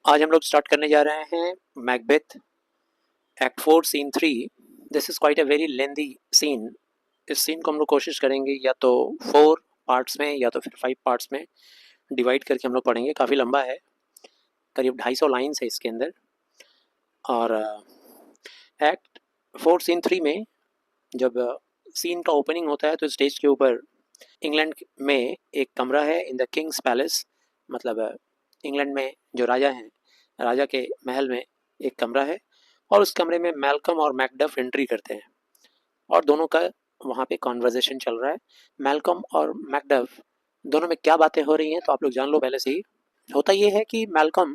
आज हम लोग स्टार्ट करने जा रहे हैं Macbeth act 4 scene 3। This is quite a very lengthy scene. इस सीन को हम लोग कोशिश करेंगे या तो 4 पार्ट्स में या तो फिर 5 पार्ट्स में डिवाइड करके हम लोग पढ़ेंगे। काफ़ी लंबा है, करीब 250 लाइन्स है इसके अंदर। और एक्ट 4 सीन 3 में जब सीन का ओपनिंग होता है तो स्टेज के ऊपर इंग्लैंड में एक कमरा है इन द किंग्स पैलेस। मतलब इंग्लैंड में जो राजा हैं, राजा के महल में एक कमरा है और उस कमरे में मैल्कम और मैकडफ एंट्री करते हैं और दोनों का वहाँ पे कॉन्वर्जेशन चल रहा है। मैल्कम और मैकडफ दोनों में क्या बातें हो रही हैं तो आप लोग जान लो पहले से ही। होता ये है कि मैल्कम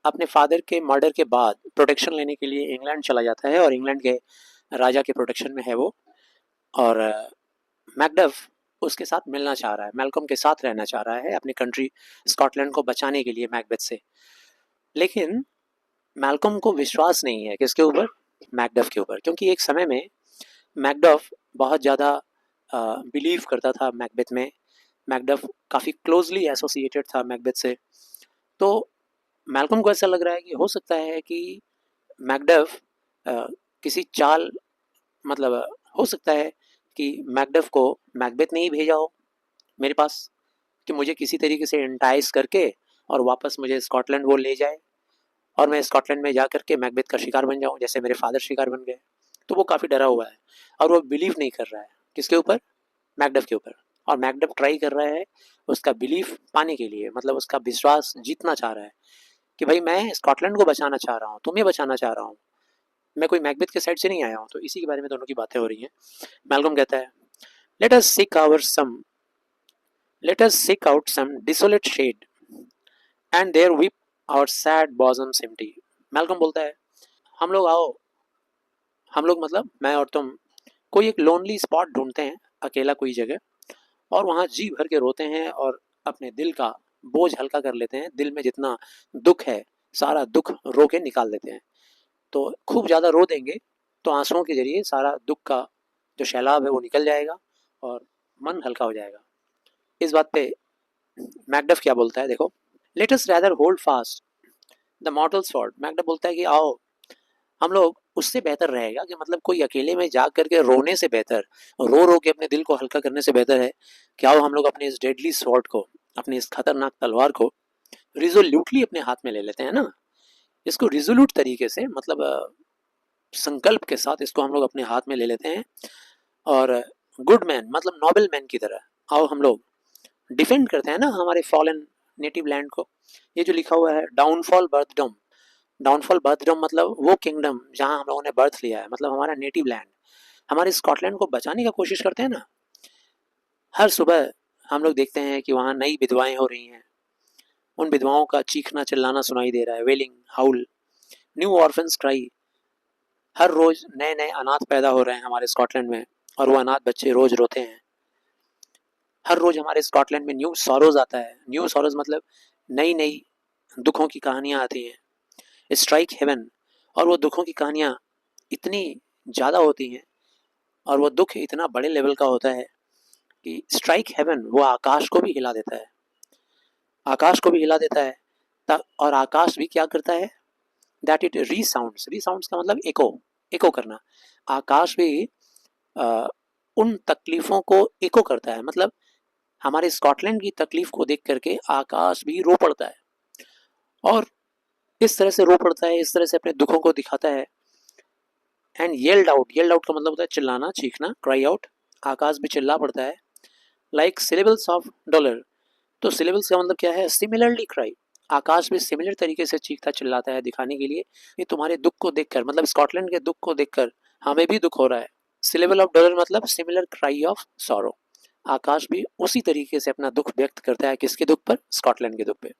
अपने फादर के मर्डर के बाद प्रोटेक्शन लेने के लिए इंग्लैंड चला जाता है और इंग्लैंड के राजा के प्रोटेक्शन में है वो। और मैकडफ उसके साथ मिलना चाह रहा है, मैल्कम के साथ रहना चाह रहा है अपनी कंट्री स्कॉटलैंड को बचाने के लिए मैकबेथ से। लेकिन मैल्कम को विश्वास नहीं है किसके ऊपर, मैकडफ के ऊपर, क्योंकि एक समय में मैकडफ बहुत ज़्यादा बिलीव करता था मैकबेथ में। मैकडफ काफ़ी क्लोजली एसोसिएटेड था मैकबेथ से। तो मैल्कम को ऐसा लग रहा है कि हो सकता है कि मैकडफ किसी चाल, मतलब हो सकता है कि मैकडफ को मैकबेथ ने ही भेजा हो मेरे पास कि मुझे किसी तरीके से इंटाइस करके और वापस मुझे स्कॉटलैंड वो ले जाए और मैं स्कॉटलैंड में जा करके मैकबेथ का शिकार बन जाऊं जैसे मेरे फादर शिकार बन गए। तो वो काफ़ी डरा हुआ है और वो बिलीव नहीं कर रहा है किसके ऊपर, मैकडफ के ऊपर। और मैकडफ ट्राई कर रहा है उसका बिलीफ पाने के लिए, मतलब उसका विश्वास जीतना चाह रहा है कि भाई मैं स्कॉटलैंड को बचाना चाह रहा हूँ, तुम्हें बचाना चाह रहा हूँ, मैं कोई मैकबेथ के साइड से नहीं आया हूँ। तो इसी के बारे में दोनों की बातें हो रही हैं। मैल्कम कहता है let us seek our some let us seek out some desolate shade and there weep our sad bosoms empty. Malcolm बोलता है हम लोग आओ, हम लोग मतलब मैं और तुम कोई एक लोनली स्पॉट ढूंढते हैं, अकेला कोई जगह, और वहाँ जी भर के रोते हैं और अपने दिल का बोझ हल्का कर लेते हैं। दिल में जितना दुख है सारा दुख रो के निकाल देते हैं। तो खूब ज़्यादा रो देंगे तो आंसुओं के जरिए सारा दुख का जो सैलाब है वो निकल जाएगा और मन हल्का हो जाएगा। इस बात पे मैकडफ क्या बोलता है देखो, let us rather hold fast the मॉर्टल sword. Macduff बोलता है कि आओ हम लोग, उससे बेहतर रहेगा कि मतलब कोई अकेले में जा करके रोने से बेहतर, रो रो के अपने दिल को हल्का करने से बेहतर है कि आओ हम लोग अपने इस डेडली स्वॉर्ड को, अपनी इस खतरनाक तलवार को रिजोल्यूटली अपने हाथ में ले लेते हैं ना। इसको रिजोल्यूट तरीके से, मतलब संकल्प के साथ इसको हम लोग अपने हाथ में ले लेते हैं और गुड मैन, मतलब नोबल मैन की तरह आओ हम लोग डिफेंड करते हैं ना हमारे फॉलन नेटिव लैंड को। ये जो लिखा हुआ है डाउनफॉल बर्थडम, डाउनफॉल बर्थडम मतलब वो किंगडम जहाँ हम लोगों ने बर्थ लिया है, मतलब हमारा नेटिव लैंड, हमारे स्कॉटलैंड को बचाने का कोशिश करते हैं ना। हर सुबह हम लोग देखते हैं कि वहाँ नई विधवाएं हो रही हैं, उन विधवाओं का चीखना चिल्लाना सुनाई दे रहा है, वेलिंग हाउल, न्यू ऑर्फन्स क्राई। हर रोज नए नए अनाथ पैदा हो रहे हैं हमारे स्कॉटलैंड में और वो अनाथ बच्चे रोज रोते हैं। हर रोज हमारे स्कॉटलैंड में न्यू सॉरोज आता है, न्यू सॉरोज मतलब नई नई दुखों की कहानियाँ आती हैं, स्ट्राइक हेवन। और वो दुखों की कहानियाँ इतनी ज़्यादा होती हैं और वो दुख इतना बड़े लेवल का होता है कि स्ट्राइक हेवन वो आकाश को भी हिला देता है, आकाश को भी हिला देता है। और आकाश भी क्या करता है, दैट इट रीसाउंड्स, रीसाउंड्स का मतलब एको, एको करना। आकाश भी आ, उन तकलीफ़ों को एको करता है, मतलब हमारे स्कॉटलैंड की तकलीफ को देख करके आकाश भी रो पड़ता है और इस तरह से रो पड़ता है, इस तरह से अपने दुखों को दिखाता है। And yelled out, yelled out का मतलब होता है चिल्लाना, चीखना, क्राई आउट। आकाश भी चिल्ला पड़ता है लाइक सिलेबल्स ऑफ डॉलर। तो सिलेबल्स का मतलब क्या है, सिमिलरली क्राई। आकाश भी सिमिलर तरीके से चीखता चिल्लाता है दिखाने के लिए कि तुम्हारे दुख को देखकर, मतलब स्कॉटलैंड के दुख को देखकर हमें भी दुख हो रहा है। सिलेबल ऑफ डॉलर मतलब सिमिलर क्राई ऑफ सॉरो। आकाश भी उसी तरीके से अपना दुख व्यक्त करता है, किसके दुख पर, स्कॉटलैंड के दुख पे।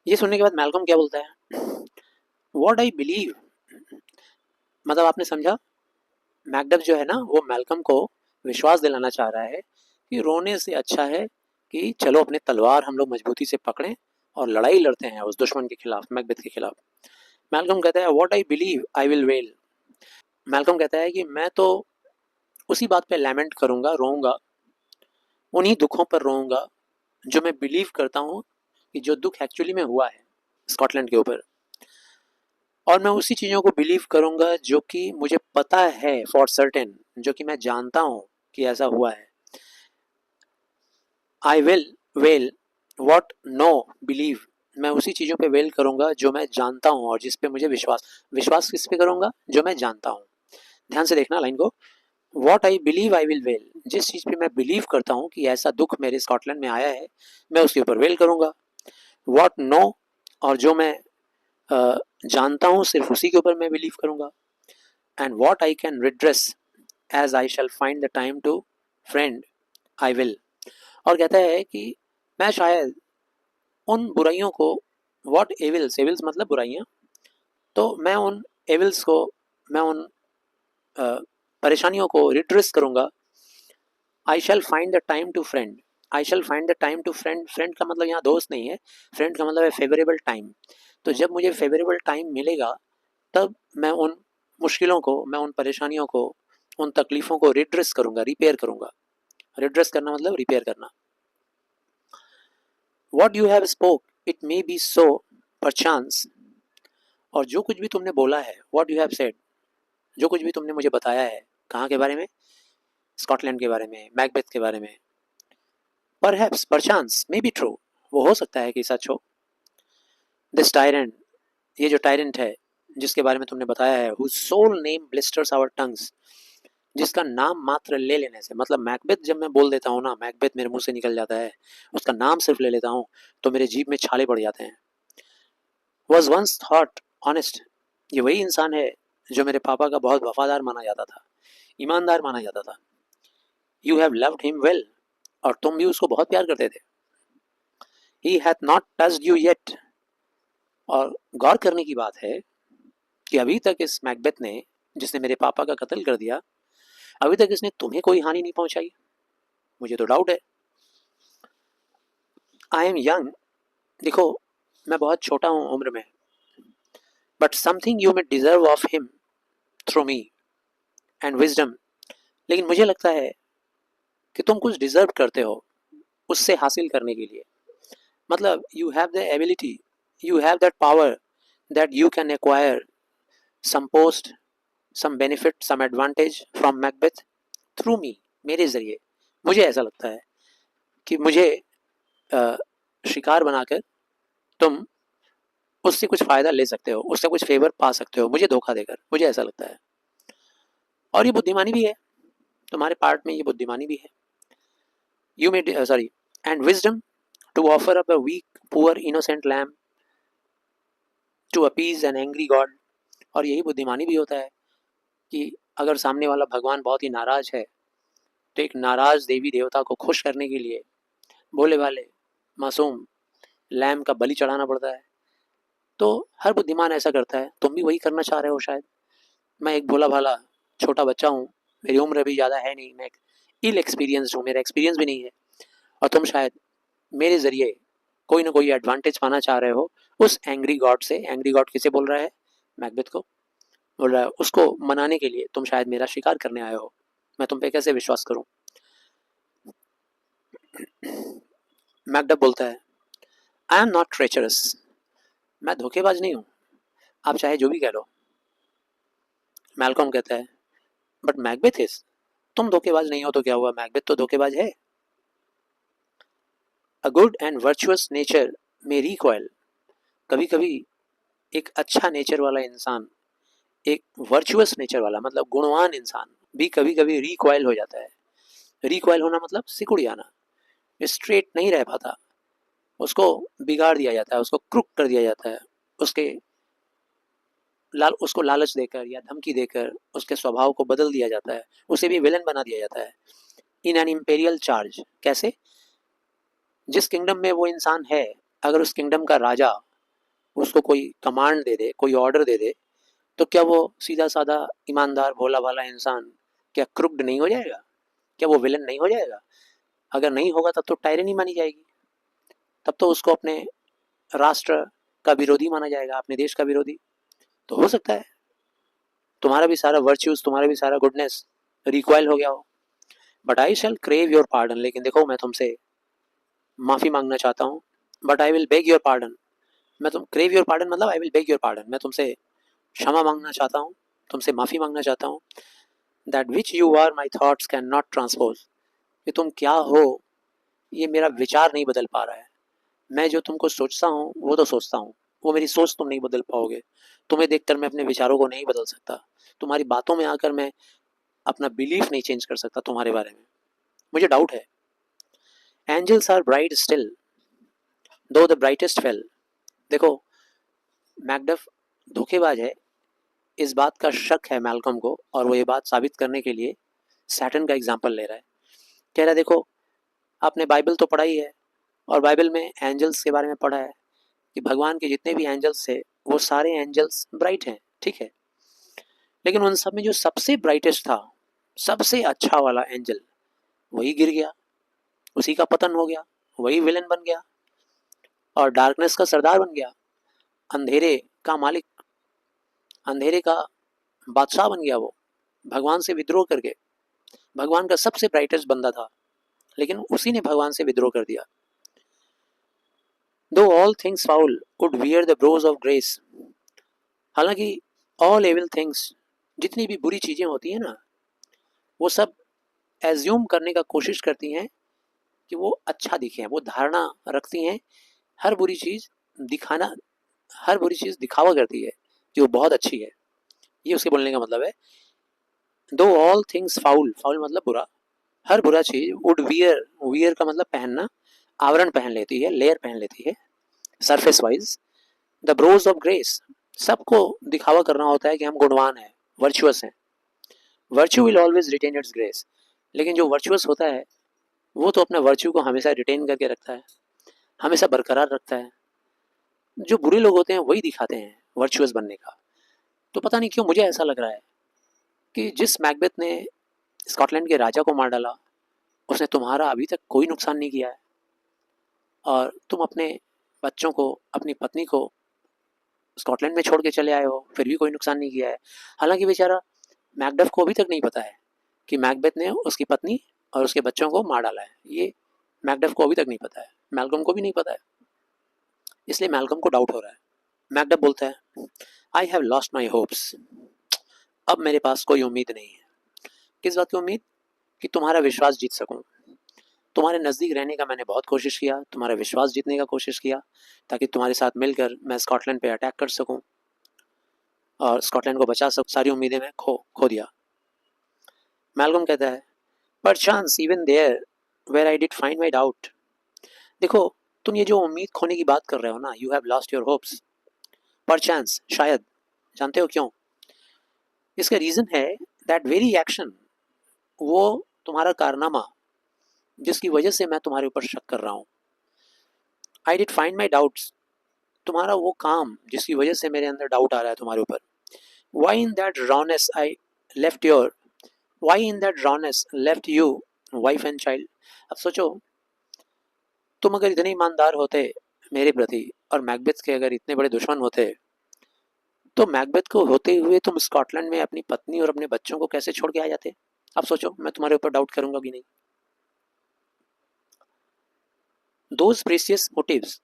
ये सुनने के बाद मैल्कम क्या बोलता है, व्हाट आई बिलीव, मतलब आपने समझा, मैकडफ जो है ना वो मैल्कम को विश्वास दिलाना चाह रहा है कि रोने से अच्छा है कि चलो अपने तलवार हम लोग मजबूती से पकड़ें और लड़ाई लड़ते हैं उस दुश्मन के खिलाफ, मैकबेथ के खिलाफ। मैल्कम कहता है what I believe I will well. Malcolm कहता है कि मैं तो उसी बात पे लैमेंट करूंगा, रोऊंगा, उन्हीं दुखों पर रोऊंगा जो मैं बिलीव करता हूँ कि जो दुख एक्चुअली में हुआ है। स्कॉटलैंड के ऊपर, और मैं उसी चीज़ों को बिलीव करूँगा जो कि मुझे पता है फॉर सर्टेन, जो कि मैं जानता हूँ कि ऐसा हुआ है। I will well what know believe, मैं उसी चीज़ों पे वेल करूँगा जो मैं जानता हूँ और जिस पे मुझे विश्वास किस पे करूँगा, जो मैं जानता हूँ। ध्यान से देखना लाइन को, what I believe I will well, जिस चीज़ पे मैं बिलीव करता हूँ कि ऐसा दुख मेरे स्कॉटलैंड में आया है, मैं उसके ऊपर वेल करूँगा। वॉट नो, और जो मैं जानता हूँ सिर्फ उसी के ऊपर मैं बिलीव करूँगा। And what I can redress as I shall find the time to friend I will, और कहता है कि मैं शायद उन बुराइयों को, वॉट एविल्स, एविल्स मतलब बुराइयाँ, तो मैं उन एविल्स को, मैं उन परेशानियों को रिड्रेस करूँगा। I shall find the time to friend, I shall find the time to friend, friend का मतलब यहाँ दोस्त नहीं है, फ्रेंड का मतलब है फेवरेबल टाइम। तो जब मुझे फेवरेबल टाइम मिलेगा तब मैं उन मुश्किलों को, मैं उन परेशानियों को, उन तकलीफ़ों को रिड्रेस करूँगा, रिपेयर करूँगा। रिड्रेस करना मतलब रिपेयर करना। What you have spoke it may be so perchance, और जो कुछ भी तुमने बोला है, वॉट यू हैव सेड, जो कुछ भी तुमने मुझे बताया है, कहाँ के बारे में, स्कॉटलैंड के बारे में, मैकबेथ के बारे में, परहैप्स परचांस मे बी ट्रू, वो हो सकता है कि सच हो। दिस टायरेंट, ये जो टायरेंट है जिसके बारे में तुमने बताया है, whose sole name blisters our tongues, जिसका नाम मात्र ले लेने से, मतलब मैकबेथ जब मैं बोल देता हूँ ना, मैकबेथ मेरे मुंह से निकल जाता है, उसका नाम सिर्फ ले लेता हूँ तो मेरे जीभ में छाले पड़ जाते हैं। वॉज वंस थॉट ऑनेस्ट, ये वही इंसान है जो मेरे पापा का बहुत वफादार माना जाता था, ईमानदार माना जाता था। You have loved him well, और तुम भी उसको बहुत प्यार करते थे। He hath not touched you yet, और गौर करने की बात है कि अभी तक इस मैकबेथ ने, जिसने मेरे पापा का कत्ल कर दिया, अभी तक इसने तुम्हें कोई हानि नहीं पहुंचाई। मुझे तो डाउट है। आई एम यंग, देखो मैं बहुत छोटा हूँ उम्र में, but something you may deserve of him through me and wisdom, लेकिन मुझे लगता है कि तुम कुछ डिजर्व करते हो उससे हासिल करने के लिए। मतलब you have the ability, you have that power that you can acquire some post, some benefit, some advantage from Macbeth through me, मेरे जरिए। मुझे ऐसा लगता है कि मुझे शिकार बनाकर तुम उससे कुछ फायदा ले सकते हो, उससे कुछ फेवर पा सकते हो, मुझे धोखा देकर, मुझे ऐसा लगता है। और ये बुद्धिमानी भी है, तुम्हारे पार्ट में ये बुद्धिमानी भी है। You may sorry and wisdom to offer up a weak poor innocent lamb to appease an angry god, और यही बुद्धिमानी भी होता है कि अगर सामने वाला भगवान बहुत ही नाराज है तो एक नाराज देवी देवता को खुश करने के लिए भोले भाले मासूम लैम का बलि चढ़ाना पड़ता है। तो हर बुद्धिमान ऐसा करता है, तुम भी वही करना चाह रहे हो शायद। मैं एक भोला भाला छोटा बच्चा हूँ, मेरी उम्र भी ज़्यादा है नहीं, मैं इल एक्सपीरियंस हूँ, मेरा एक्सपीरियंस भी नहीं है, और तुम शायद मेरे ज़रिए कोई ना कोई एडवांटेज पाना चाह रहे हो उस एंग्री गॉड से। एंग्री गॉड किसे बोल रहा है, मैकबेथ को बोल रहा है। उसको मनाने के लिए तुम शायद मेरा शिकार करने आए हो, मैं तुम पे कैसे विश्वास करूं। मैकडब बोलता है आई एम नॉट ट्रेचरस, मैं धोखेबाज नहीं हूं, आप चाहे जो भी कह लो। मैल्कॉम कहता है बट मैकबेथ इज, तुम धोखेबाज नहीं हो तो क्या हुआ, मैकबेथ तो धोखेबाज है। A good and virtuous nature में रिकॉयल, कभी कभी एक अच्छा नेचर वाला इंसान, एक वर्चुअस नेचर वाला मतलब गुणवान इंसान भी कभी कभी रिकॉयल हो जाता है। रिकॉयल होना मतलब सिकुड़ जाना, स्ट्रेट नहीं रह पाता, उसको बिगाड़ दिया जाता है, उसको क्रुक कर दिया जाता है, उसके उसको लालच देकर या धमकी देकर उसके स्वभाव को बदल दिया जाता है, उसे भी विलन बना दिया जाता है। इन एन इम्पेरियल चार्ज, कैसे, जिस किंगडम में वो इंसान है, अगर उस किंगडम का राजा उसको कोई कमांड दे दे, कोई ऑर्डर दे दे, तो क्या वो सीधा साधा ईमानदार भोला भाला इंसान क्या क्रुक्ड नहीं हो जाएगा, क्या वो विलन नहीं हो जाएगा। अगर नहीं होगा तब तो टायरनी मानी जाएगी, तब तो उसको अपने राष्ट्र का विरोधी माना जाएगा, अपने देश का विरोधी। तो हो सकता है तुम्हारा भी सारा वर्च्यूज, तुम्हारा भी सारा गुडनेस रिक्वाइल हो गया हो। But I shall crave your pardon, लेकिन देखो मैं तुमसे माफ़ी मांगना चाहता हूँ। But I will beg your pardon, मैं तुम क्रेव योर पार्डन मतलब I will beg your pardon, मैं तुमसे क्षमा मांगना चाहता हूँ, तुमसे माफ़ी मांगना चाहता हूँ। That which you are my thoughts can not transpose, कि तुम क्या हो ये मेरा विचार नहीं बदल पा रहा है। मैं जो तुमको सोचता हूँ वो तो सोचता हूँ, वो मेरी सोच तुम नहीं बदल पाओगे। तुम्हें देखकर मैं अपने विचारों को नहीं बदल सकता, तुम्हारी बातों में आकर मैं अपना बिलीफ नहीं चेंज कर सकता तुम्हारे बारे में, मुझे डाउट है। एंजल्स आर ब्राइट स्टिल दो द ब्राइटेस्ट फेल। देखो मैकडफ धोखेबाज है, इस बात का शक है मैल्कम को, और वो ये बात साबित करने के लिए सैटर्न का एग्जाम्पल ले रहा है। कह रहा है देखो आपने बाइबल तो पढ़ा ही है, और बाइबल में एंजल्स के बारे में पढ़ा है कि भगवान के जितने भी एंजल्स थे वो सारे एंजल्स ब्राइट हैं, ठीक है। लेकिन उन सब में जो सबसे ब्राइटेस्ट था, सबसे अच्छा वाला एंजल, वही गिर गया, उसी का पतन हो गया, वही विलन बन गया और डार्कनेस का सरदार बन गया, अंधेरे का मालिक, अंधेरे का बादशाह बन गया वो, भगवान से विद्रोह करके। भगवान का सबसे ब्राइटेस्ट बंदा था, लेकिन उसी ने भगवान से विद्रोह कर दिया। Though all things foul would wear the brows of grace, हालांकि ऑल एविल थिंग्स, जितनी भी बुरी चीजें होती हैं ना, वो सब एज्यूम करने का कोशिश करती हैं कि वो अच्छा दिखे, वो धारणा रखती हैं, हर बुरी चीज दिखाना, हर बुरी चीज दिखावा करती है कि वो बहुत अच्छी है। ये उसके बोलने का मतलब है। दो ऑल थिंग्स फाउल, फाउल मतलब बुरा, हर बुरा चीज वुड वियर, वियर का मतलब पहनना, आवरण पहन लेती है, लेयर पहन लेती है surface wise, the brows of grace, सबको दिखावा करना होता है कि हम गुणवान हैं, वर्चुअस हैं। Virtue will always retain its grace, लेकिन जो वर्चुअस होता है वो तो अपना वर्च्यू को हमेशा रिटेन करके रखता है, हमेशा बरकरार रखता है। जो बुरे लोग होते हैं वही दिखाते हैं वर्चुअस बनने का। तो पता नहीं क्यों मुझे ऐसा लग रहा है कि जिस मैकबेथ ने स्कॉटलैंड के राजा को मार डाला, उसने तुम्हारा अभी तक कोई नुकसान नहीं किया है, और तुम अपने बच्चों को, अपनी पत्नी को स्कॉटलैंड में छोड़ के चले आए हो, फिर भी कोई नुकसान नहीं किया है। हालांकि बेचारा मैकडफ को अभी तक नहीं पता है कि मैकबेथ ने उसकी पत्नी और उसके बच्चों को मार डाला है, ये मैकडफ को अभी तक नहीं पता है, मैल्कम को भी नहीं पता है, इसलिए मैल्कम को डाउट हो रहा है। मैकडफ बोलता है I have lost my hopes, अब मेरे पास कोई उम्मीद नहीं है। किस बात की उम्मीद? कि तुम्हारा विश्वास जीत सकूं। तुम्हारे नज़दीक रहने का मैंने बहुत कोशिश किया, तुम्हारा विश्वास जीतने का कोशिश किया, ताकि तुम्हारे साथ मिलकर मैं स्कॉटलैंड पे अटैक कर सकूं और स्कॉटलैंड को बचा सकूं। सारी उम्मीदें मैं खो दिया। मैल्कम कहता है perchance even there where I did find my doubt. देखो तुम ये जो उम्मीद खोने की बात कर रहे हो ना, you have lost your hopes, पर चांस, शायद, जानते हो क्यों? इसका रीज़न है दैट वेरी एक्शन, वो तुम्हारा कारनामा जिसकी वजह से मैं तुम्हारे ऊपर शक कर रहा हूँ। आई डिड फाइंड माई डाउट्स, तुम्हारा वो काम जिसकी वजह से मेरे अंदर डाउट आ रहा है तुम्हारे ऊपर। Why in that rawness I left your, why in that rawness left you wife and child. अब सोचो, तुम अगर इतने ईमानदार होते मेरे प्रति और मैकबेथ के अगर इतने बड़े दुश्मन होते, तो मैकबेथ को होते हुए तुम स्कॉटलैंड में अपनी पत्नी और अपने बच्चों को कैसे छोड़ के आ जाते? अब सोचो मैं तुम्हारे ऊपर डाउट करूंगा कि नहीं। दोज प्रेसियस मोटिव्स,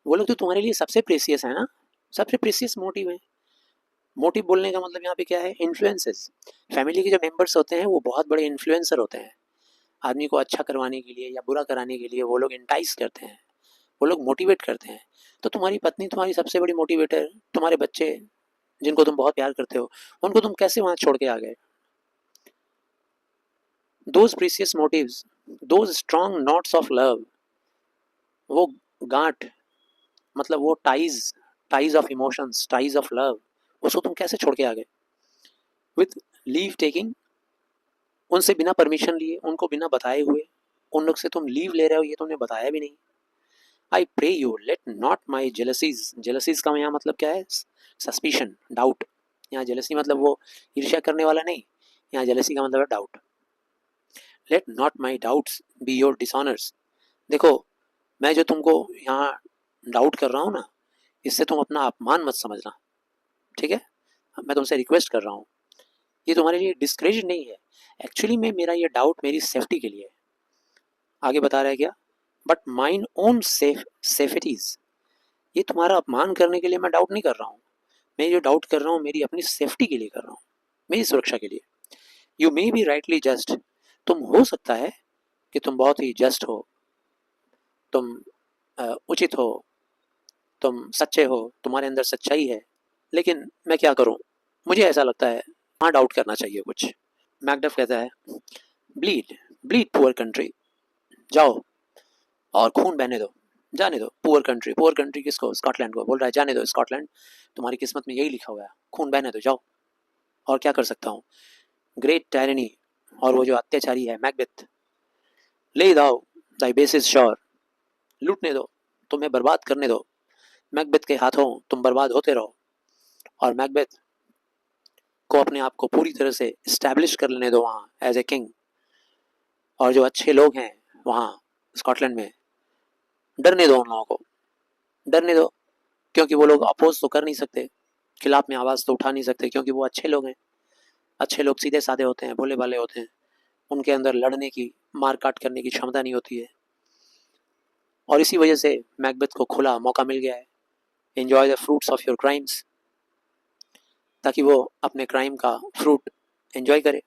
वो लोग तो तुम्हारे लिए सबसे प्रेसियस है ना, सबसे प्रेसियस मोटिव है। मोटिव बोलने का मतलब यहाँ पे क्या है? इन्फ्लुएंसेस। फैमिली के जो मेंबर्स होते हैं वो बहुत बड़े इन्फ्लुएंसर होते हैं, आदमी को अच्छा करवाने के लिए या बुरा कराने के लिए वो लोग इंटाइस करते हैं, वो लोग मोटिवेट करते हैं। तो तुम्हारी पत्नी तुम्हारी सबसे बड़ी मोटिवेटर, तुम्हारे बच्चे जिनको तुम बहुत प्यार करते हो, उनको तुम कैसे वहां छोड़ के आ गए? Those precious motives, those strong knots of love, वो गांठ, मतलब वो ties, ties of emotions, ties of love, उसको तुम कैसे छोड़ के आ गए? विथ लीव टेकिंग, उनसे बिना परमिशन लिए, उनको बिना बताए हुए, उन लोग से तुम लीव ले रहे हो, ये तुमने बताया भी नहीं। I pray you let not my jealousies, jealousies का यहाँ मतलब क्या है? Suspicion, doubt. यहाँ जेलसी मतलब वो ईर्ष्या करने वाला नहीं, यहाँ जेलसी का मतलब है doubt. Let not my doubts be your dishonours. देखो मैं जो तुमको यहाँ डाउट कर रहा हूँ ना, इससे तुम अपना अपमान मत समझना, ठीक है? मैं तुमसे रिक्वेस्ट कर रहा हूँ, ये तुम्हारे लिए डिस्करेज नहीं है, एक्चुअली में मेरा ये डाउट मेरी सेफ्टी के लिए है। आगे बता रहा है क्या? बट माइन ओन सेफ्टीज, ये तुम्हारा अपमान करने के लिए मैं डाउट नहीं कर रहा हूँ, मैं ये डाउट कर रहा हूँ मेरी अपनी सेफ्टी के लिए कर रहा हूँ, मेरी सुरक्षा के लिए। You may be rightly just, तुम हो सकता है कि तुम बहुत ही जस्ट हो, तुम उचित हो, तुम सच्चे हो, तुम्हारे अंदर सच्चाई है, लेकिन मैं क्या करूं, मुझे ऐसा लगता है वहाँ डाउट करना चाहिए कुछ। मैकडफ कहता है ब्लीड, ब्लीड पुअर कंट्री, जाओ और खून बहने दो, जाने दो। पुअर कंट्री, पुअर कंट्री किसको? स्कॉटलैंड को बोल रहा है, जाने दो स्कॉटलैंड, तुम्हारी किस्मत में यही लिखा हुआ है, खून बहने दो, जाओ। और क्या कर सकता हूँ? ग्रेट टायरनी, और वो जो अत्याचारी है मैकबेथ, ले दाओ दाई बेसिस श्योर, लूटने दो, तुम्हें बर्बाद करने दो, मैकबेथ के हाथों तुम बर्बाद होते रहो, और मैकबेथ को अपने आप को पूरी तरह से इस्टेब्लिश कर लेने दो वहाँ एज ए किंग। और जो अच्छे लोग हैं वहाँ स्कॉटलैंड में, डरने दो उन लोगों को, डरने दो, क्योंकि वो लोग अपोज तो कर नहीं सकते, खिलाफ में आवाज़ तो उठा नहीं सकते, क्योंकि वो अच्छे लोग हैं। अच्छे लोग सीधे साधे होते हैं, भोले भाले होते हैं, उनके अंदर लड़ने की, मार काट करने की क्षमता नहीं होती है। और इसी वजह से मैकबेथ को खुला मौका मिल गया है, enjoy the fruits of your crimes, ताकि वो अपने क्राइम का फ्रूट एंजॉय करे।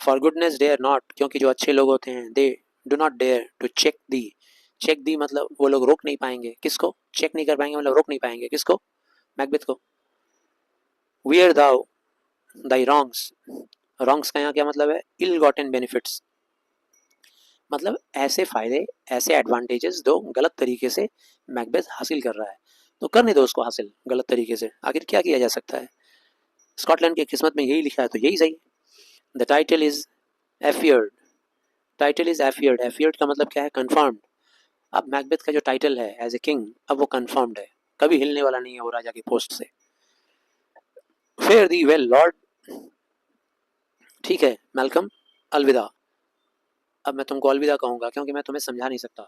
फॉर गुडनेस डेयर नॉट, क्योंकि जो अच्छे लोग होते हैं, they do not dare to check thee, check thee मतलब वो लोग रोक नहीं पाएंगे, किसको? चेक नहीं कर पाएंगे मतलब रोक नहीं पाएंगे, किसको? मैकबेथ को। वियर दाउ दाई रॉन्ग्स, रॉन्ग्स का यहाँ क्या मतलब है? इल गॉटन बेनिफिट्स, मतलब ऐसे फायदे, ऐसे एडवांटेजेस जो गलत तरीके से मैकबेथ हासिल कर रहा है, तो करने दो उसको हासिल गलत तरीके से, आखिर क्या किया जा सकता है? स्कॉटलैंड की किस्मत में यही लिखा है तो यही सही। The title is affeered, title is affeered, affeered का मतलब क्या है? कंफर्म्ड। अब मैकबेथ का जो टाइटल है एज ए किंग, अब वो कंफर्म्ड है, कभी हिलने वाला नहीं है वो राजा की पोस्ट से। फेयर दी वेल लॉर्ड, ठीक है मैल्कम, अलविदा। अब मैं तुमको अलविदा कहूंगा, क्योंकि मैं तुम्हें समझा नहीं सकता,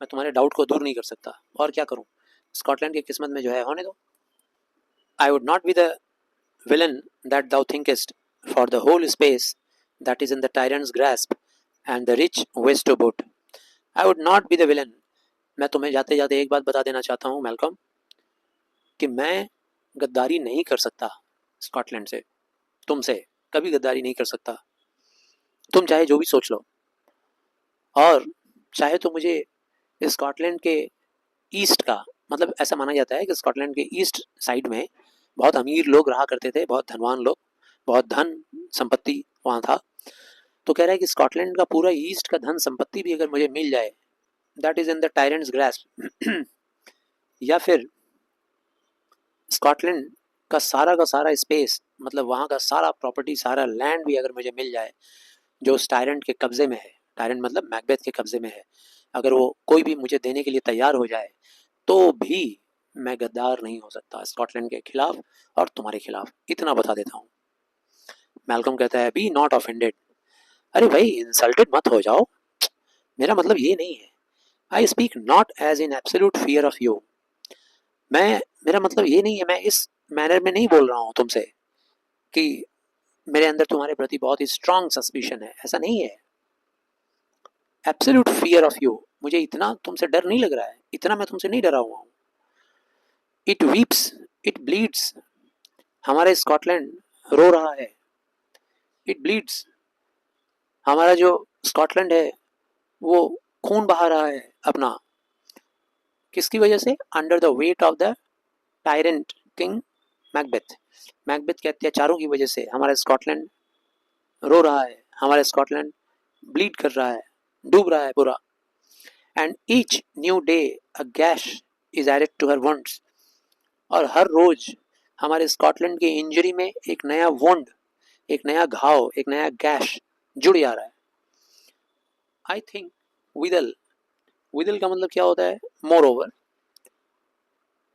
मैं तुम्हारे डाउट को दूर नहीं कर सकता, और क्या करूं? स्कॉटलैंड की किस्मत में जो है होने दो। I would not be the villain that thou thinkest, for the whole space that is in the tyrant's grasp, and the rich waste to boot. I would not be the villain. मैं तुम्हें जाते जाते एक बात बता देना चाहता हूँ मैल्कम, कि मैं गद्दारी नहीं कर सकता स्कॉटलैंड से, तुमसे कभी गद्दारी नहीं कर सकता। तुम चाहे जो भी सोच लो, और चाहे तो मुझे स्कॉटलैंड के ईस्ट का, मतलब ऐसा माना जाता है कि स्कॉटलैंड के ईस्ट साइड में बहुत अमीर लोग रहा करते थे, बहुत धनवान लोग, बहुत धन संपत्ति वहाँ था। तो कह रहा है कि स्कॉटलैंड का पूरा ईस्ट का धन संपत्ति भी अगर मुझे मिल जाए, that is in the tyrants grasp, या फिर स्कॉटलैंड का सारा स्पेस, मतलब वहाँ का सारा प्रॉपर्टी, सारा लैंड भी अगर मुझे मिल जाए जो उस टायरेंट के कब्जे में है, टायरेंट मतलब मैकबेथ के कब्जे में है, अगर वो कोई भी मुझे देने के लिए तैयार हो जाए, तो भी मैं गद्दार नहीं हो सकता स्कॉटलैंड के खिलाफ और तुम्हारे खिलाफ, इतना बता देता हूँ। मैल्कम कहता है बी नॉट ऑफेंडेड, अरे भाई इंसल्टेड मत हो जाओ, मेरा मतलब ये नहीं है। I speak not as in absolute fear of you, मैं, मेरा मतलब ये नहीं है, मैं इस मैनर में नहीं बोल रहा हूँ तुमसे कि मेरे अंदर तुम्हारे प्रति बहुत ही स्ट्रांग सस्पिशन है, ऐसा नहीं है। एब्सोल्यूट फियर ऑफ यू, मुझे इतना तुमसे डर नहीं लग रहा है, इतना मैं तुमसे नहीं डरा हुआ हूँ। इट वीप्स, इट ब्लीड्स, हमारा स्कॉटलैंड रो रहा है। इट ब्लीड्स, हमारा जो स्कॉटलैंड है वो खून बहा रहा है अपना, किसकी वजह से? Under the weight of the tyrant king Macbeth, Macbeth के अत्याचारों की वजह से हमारा स्कॉटलैंड रो रहा है, हमारा स्कॉटलैंड ब्लीड कर रहा है, डूब रहा है पूरा। And each new day a gash is added to her wounds, और हर रोज हमारे स्कॉटलैंड की इंजरी में एक नया वुंड, एक नया घाव, एक नया गैश जुड़ जा रहा है। आई थिंक विदल, विदल का मतलब क्या होता है? Moreover.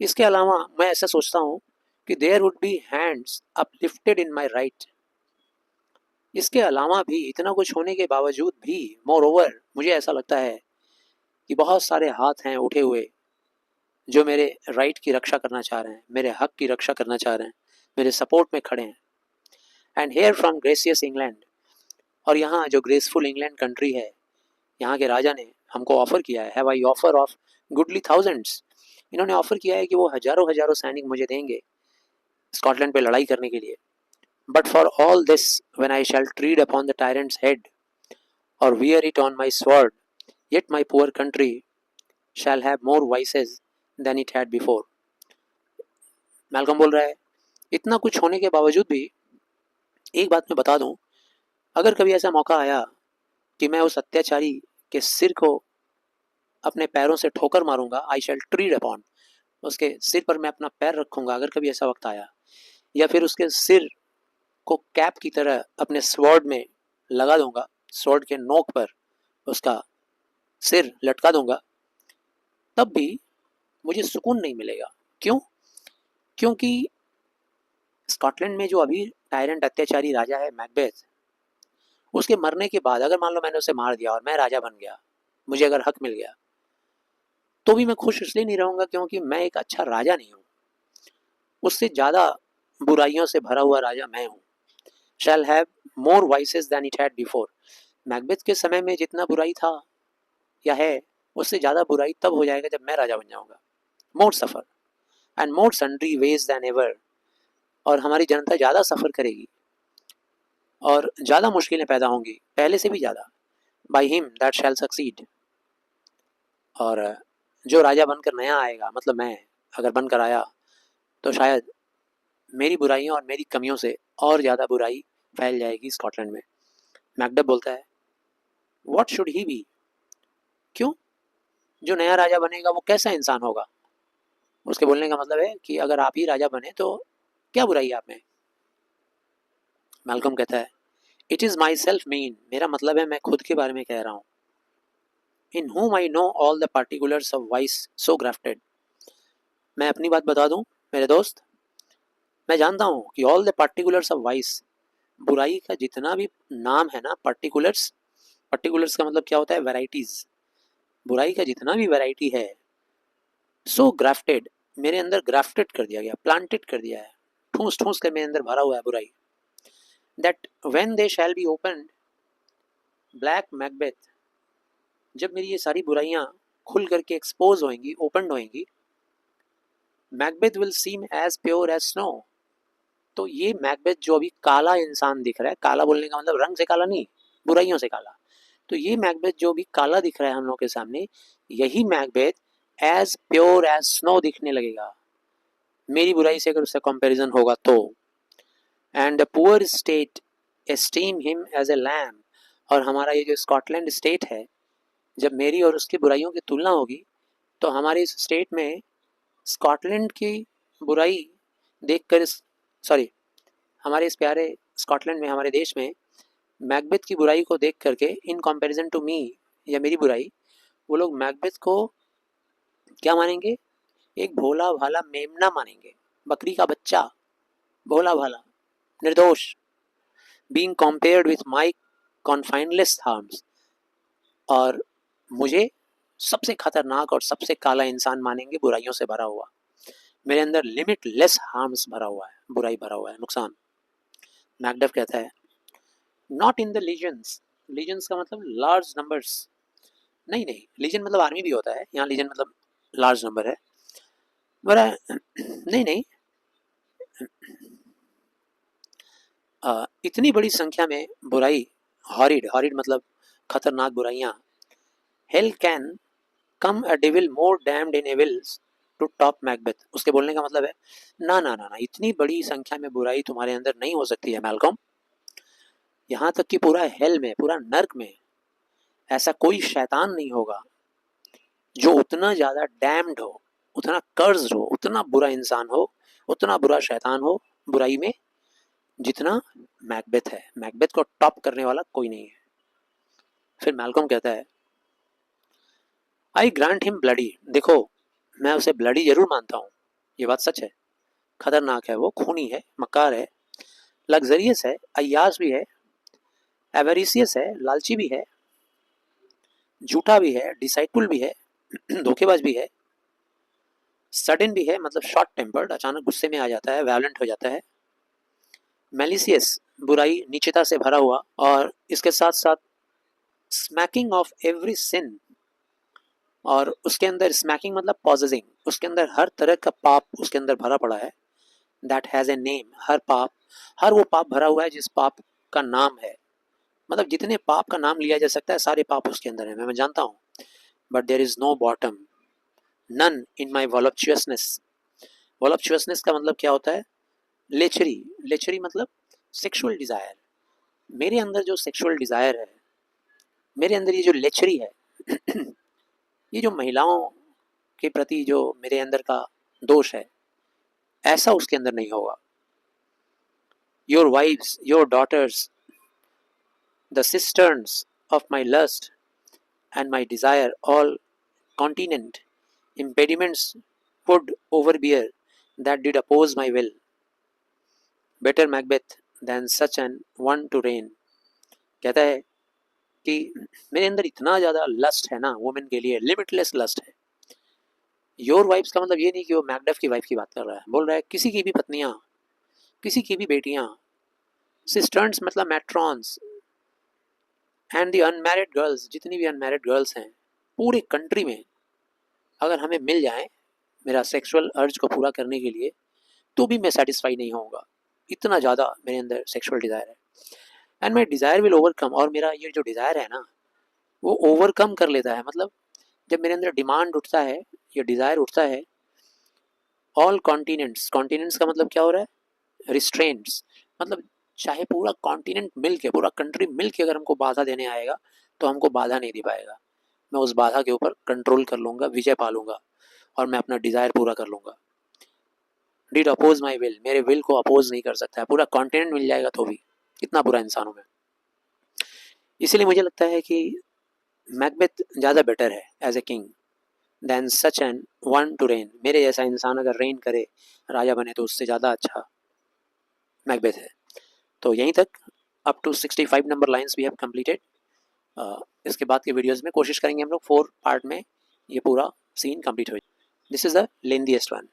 इसके अलावा मैं ऐसा सोचता हूँ कि there would be hands uplifted in my right, इसके अलावा भी, इतना कुछ होने के बावजूद भी, मोर ओवर, मुझे ऐसा लगता है कि बहुत सारे हाथ हैं उठे हुए जो मेरे राइट की रक्षा करना चाह रहे हैं, मेरे हक की रक्षा करना चाह रहे हैं, मेरे सपोर्ट में खड़े हैं। And here from gracious England, और यहाँ जो ग्रेसफुल इंग्लैंड कंट्री है, यहाँ के राजा ने हमको ऑफर किया है, have I offer of goodly thousands, इन्होंने ऑफर किया है कि वो हजारों हजारों सैनिक मुझे देंगे स्कॉटलैंड पे लड़ाई करने के लिए. But for all this when I shall tread upon the tyrant's head or wear it on my sword yet my poor country shall have more vices than it had before. Malcolm बोल रहा है, इतना कुछ होने के बावजूद भी एक बात मैं बता दूं, अगर कभी ऐसा मौका आया कि मैं उस अत्याचारी के सिर को अपने पैरों से ठोकर मारूंगा, आई शैल ट्रीड अपॉन, उसके सिर पर मैं अपना पैर रखूंगा, अगर कभी ऐसा वक्त आया, या फिर उसके सिर को कैप की तरह अपने स्वॉर्ड में लगा दूंगा, स्वॉर्ड के नोक पर उसका सिर लटका दूंगा, तब भी मुझे सुकून नहीं मिलेगा. क्यों? क्योंकि स्कॉटलैंड में जो अभी टायरेंट अत्याचारी राजा है मैकबेथ, उसके मरने के बाद अगर मान लो मैंने उसे मार दिया और मैं राजा बन गया, मुझे अगर हक मिल गया, तो भी मैं खुश इसलिए नहीं रहूंगा क्योंकि मैं एक अच्छा राजा नहीं हूं. उससे ज्यादा बुराइयों से भरा हुआ राजा मैं हूं. Shall have more vices than it had before. Macbeth के समय में जितना बुराई था या है, उससे ज्यादा बुराई तब हो जाएगा जब मैं राजा बन जाऊंगा. More suffer and more sundry ways than ever. और हमारी जनता ज़्यादा सफ़र करेगी और ज़्यादा मुश्किलें पैदा होंगी, पहले से भी ज़्यादा. By him that shell succeed. और जो राजा बनकर नया आएगा, मतलब मैं अगर बनकर आया, तो शायद मेरी बुराइयों और मेरी कमियों से और ज़्यादा बुराई फैल जाएगी स्कॉटलैंड में. मैकडफ बोलता है, व्हाट शुड ही बी. क्यों? जो नया राजा बनेगा वो कैसा इंसान होगा? उसके बोलने का मतलब है कि अगर आप ही राजा बने तो क्या बुराई है आप में? मैल्कम कहता है, it is my self mean. मेरा मतलब है मैं खुद के बारे में कह रहा हूँ. इन whom I know all the particulars of vice so grafted. मैं अपनी बात बता दूं मेरे दोस्त, मैं जानता हूँ कि all the particulars of vice, बुराई का जितना भी नाम है ना, पर्टिकुलर्स, पर्टिकुलर्स का मतलब क्या होता है? वैराइटीज. बुराई का जितना भी वैरायटी है, सो ग्राफ्टेड, मेरे अंदर ग्राफ्टेड कर दिया गया, प्लांटेड कर दिया है, ठूस ठूस कर मेरे अंदर भरा हुआ है बुराई. That when they shall be open, black Macbeth, जब मेरी ये सारी बुराइयां खुल करके एक्सपोज होंगी, ओपन होंगी, Macbeth will seem as pure as snow. तो ये मैकबेथ जो अभी काला इंसान दिख रहा है, काला बोलने का मतलब रंग से काला नहीं, बुराइयों से काला, तो ये मैकबेथ जो भी काला दिख रहा है हम लोग के सामने, यही Macbeth as pure as snow दिखने लगेगा मेरी बुराई से अगर उससे कंपैरिजन होगा तो. And the poor state esteem him as a lamb. और हमारा ये जो स्कॉटलैंड स्टेट है, जब मेरी और उसकी बुराइयों की तुलना होगी, तो हमारे इस स्टेट में स्कॉटलैंड की बुराई देखकर, सॉरी, हमारे इस प्यारे स्कॉटलैंड में, हमारे देश में मैकबेथ की बुराई को देख करके, इन कंपैरिजन टू मी, या मेरी बुराई, वो लोग मैकबेथ को क्या मानेंगे? एक भोला भाला मेमना मानेंगे, बकरी का बच्चा, भोला भाला, निर्दोष, being compared with my confineless harms. और मुझे सबसे खतरनाक और सबसे काला इंसान मानेंगे, बुराइयों से भरा हुआ. मेरे अंदर लिमिटलेस हार्म्स भरा हुआ है, बुराई भरा हुआ है, नुकसान. मैकडफ कहता है, not in the lesions. Lesions का मतलब लार्ज नंबर्स. नहीं नहीं, लीजन मतलब आर्मी भी होता है, यहाँ लीजन मतलब लार्ज नंबर है. बड़ा नहीं नहीं, इतनी बड़ी संख्या में बुराई, हॉरिड, हॉरिड मतलब खतरनाक बुराइयाँ. Hell can come a devil more damned in evils to top Macbeth. उसके बोलने का मतलब है, ना ना ना ना, इतनी बड़ी संख्या में बुराई तुम्हारे अंदर नहीं हो सकती है मैल्कम. यहाँ तक कि पूरा हेल में, पूरा नर्क में ऐसा कोई शैतान नहीं होगा जो उतना ज़्यादा डैम्ड हो, उतना कर्ज हो, उतना बुरा इंसान हो, उतना बुरा शैतान हो बुराई में, जितना मैकबेथ है. मैकबेथ को टॉप करने वाला कोई नहीं है. फिर मैल्कम कहता है, आई ग्रांट हिम ब्लडी. देखो, मैं उसे ब्लडी जरूर मानता हूँ, ये बात सच है. खतरनाक है वो, खूनी है, मक्कार है, लग्जरियस है, अय्यास भी है, एवेरिसियस है, लालची भी है, झूठा भी है, डिसाइटफुल भी है, धोखेबाज भी है, सडन भी है, मतलब शॉर्ट टेम्पर्ड, अचानक गुस्से में आ जाता है, वायलेंट हो जाता है, मेलिसियस, बुराई नीचता से भरा हुआ, और इसके साथ साथ स्मैकिंग ऑफ एवरी सिन, और उसके अंदर स्मैकिंग मतलब पॉजेसिंग, उसके अंदर हर तरह का पाप उसके अंदर भरा पड़ा है। दैट हैज़ ए नेम, हर पाप, हर वो पाप भरा हुआ है जिस पाप का नाम है, मतलब जितने पाप का नाम लिया जा सकता है सारे पाप उसके अंदर है, मैं जानता हूँ। But there is no bottom, none in my voluptuousness. Voluptuousness का मतलब क्या होता है? लेचरी, लेचरी मतलब सेक्सुअल डिजायर। मेरे अंदर जो सेक्सुअल डिजायर है, मेरे अंदर ये जो लेचरी है ये जो महिलाओं के प्रति जो मेरे अंदर का दोष है, ऐसा उसके अंदर नहीं होगा। Your wives, your daughters, the cisterns of my lust and my desire, all continent impediments would overbear that did oppose my will. Better Macbeth than such an one to reign. कहता है कि मेरे अंदर इतना ज़्यादा लस्ट है ना women के लिए, लिमिटलेस लस्ट है। योर वाइफ्स का मतलब ये नहीं कि वो मैकडफ की वाइफ की बात कर रहा है, बोल रहा है किसी की भी पत्नियाँ, किसी की भी बेटियाँ। सिस्टर्न्स मतलब मैट्रॉन्स, एंड दी अनमैरिड गर्ल्स, जितनी भी अनमैरिड गर्ल्स हैं पूरे कंट्री में, अगर हमें मिल जाए मेरा सेक्सुअल अर्ज को पूरा करने के लिए, तो भी मैं सेटिस्फाई नहीं होऊंगा। इतना ज़्यादा मेरे अंदर सेक्सुअल डिज़ायर है। And my desire will overcome, और मेरा ये जो डिज़ायर है ना वो ओवरकम कर लेता है। मतलब जब मेरे अंदर डिमांड उठता है, ये डिज़ायर उठता है, ऑल कॉन्टिनेंट्स, कॉन्टिनेंट्स का मतलब क्या हो रहा है? रिस्ट्रेंट्स, मतलब चाहे पूरा कॉन्टिनेंट मिल के, पूरा कंट्री मिल के अगर हमको बाधा देने आएगा तो हमको बाधा नहीं दे पाएगा। मैं उस बाधा के ऊपर कंट्रोल कर लूँगा, विजय पा लूँगा, और मैं अपना डिज़ायर पूरा कर लूँगा। डिड अपोज माई विल, मेरे विल को अपोज नहीं कर सकता है। पूरा कॉन्टिनेंट मिल जाएगा तो भी, इतना बुरा इंसान हूँ मैं। इसीलिए मुझे लगता है कि मैकबेथ ज़्यादा बेटर है as a king than such an one to reign. मेरे जैसा इंसान अगर रेन करे, राजा बने, तो उससे ज़्यादा अच्छा मैकबेथ है। तो यहीं तक, up to 65 number lines we have completed. इसके बाद के वीडियोज़ में कोशिश करेंगे हम लोग 4 पार्ट में ये पूरा सीन कंप्लीट हो। This is the lengthiest one.